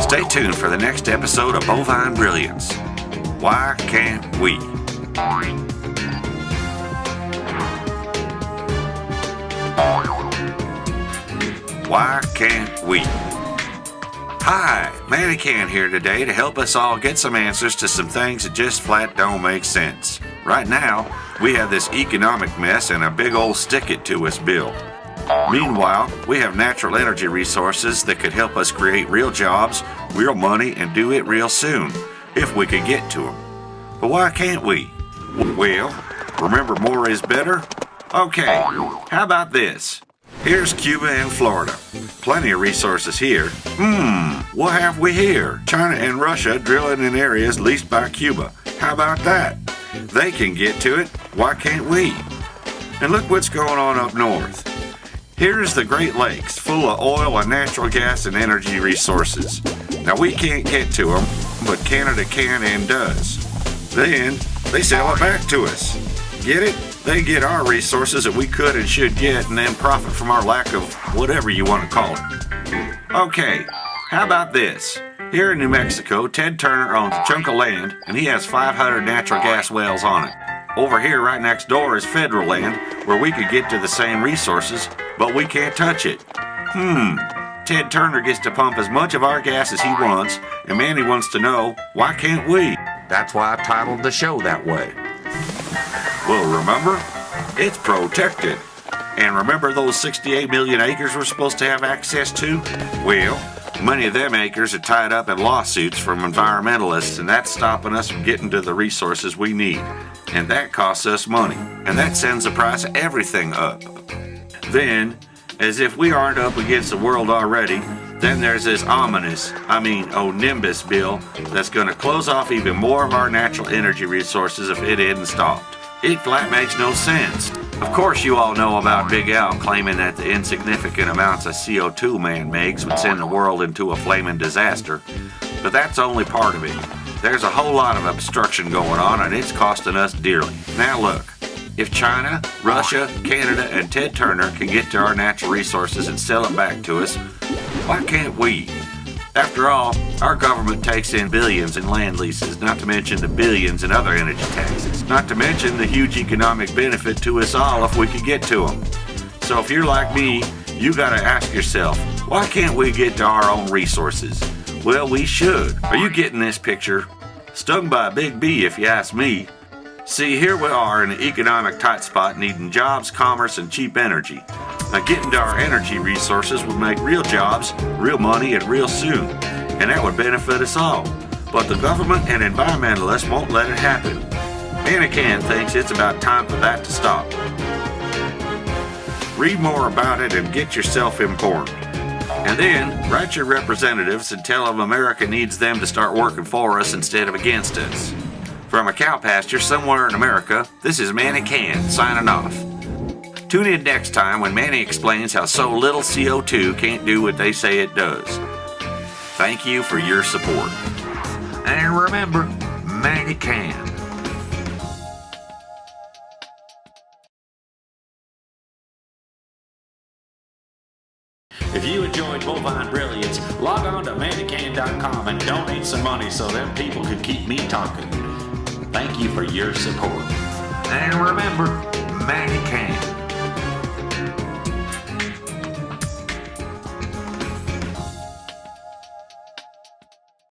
Stay tuned for the next episode of Bovine Brilliance. Why can't we? Why can't we? Hi, Manny here today to help us all get some answers to some things that just flat don't make sense. Right now, we have this economic mess and a big old stick-it-to-us bill. Meanwhile, we have natural energy resources that could help us create real jobs, real money, and do it real soon, if we could get to them. But why can't we? Well, remember more is better? Okay, how about this? Here's Cuba and Florida. Plenty of resources here. What have we here? China and Russia drilling in areas leased by Cuba. How about that? They can get to it. Why can't we? And look what's going on up north. Here's the Great Lakes, full of oil and natural gas and energy resources. Now we can't get to them, but Canada can and does. Then they sell it back to us. Get it? They get our resources that we could and should get and then profit from our lack of whatever you want to call it. Okay, how about this? Here in New Mexico, Ted Turner owns a chunk of land and he has 500 natural gas wells on it. Over here right next door is federal land where we could get to the same resources, but we can't touch it. Ted Turner gets to pump as much of our gas as he wants, and Manny wants to know, why can't we? That's why I titled the show that way. Well, remember, it's protected. And remember those 68 million acres we're supposed to have access to? Well, many of them acres are tied up in lawsuits from environmentalists, and that's stopping us from getting to the resources we need. And that costs us money, and that sends the price of everything up. Then, as if we aren't up against the world already, then there's this Onimbus Bill that's going to close off even more of our natural energy resources if it isn't stopped. It flat makes no sense. Of course you all know about Big Al claiming that the insignificant amounts of CO2 man makes would send the world into a flaming disaster, but that's only part of it. There's a whole lot of obstruction going on and it's costing us dearly. Now look, if China, Russia, Canada, and Ted Turner can get to our natural resources and sell it back to us, why can't we? After all, our government takes in billions in land leases, not to mention the billions in other energy taxes, not to mention the huge economic benefit to us all if we could get to them. So if you're like me, you gotta ask yourself, why can't we get to our own resources? Well, we should. Are you getting this picture? Stung by a big bee if you ask me. See, here we are in an economic tight spot needing jobs, commerce, and cheap energy. Now getting to our energy resources would make real jobs, real money, and real soon. And that would benefit us all. But the government and environmentalists won't let it happen. Manny thinks it's about time for that to stop. Read more about it and get yourself informed. And then, write your representatives and tell them America needs them to start working for us instead of against us. From a cow pasture somewhere in America, this is Manny signing off. Tune in next time when Manny explains how so little CO2 can't do what they say it does. Thank you for your support. And remember, Manny can. If you enjoyed Bovine Brilliance, log on to mannycan.com and donate some money so them people can keep me talking. Thank you for your support. And remember, Manny can.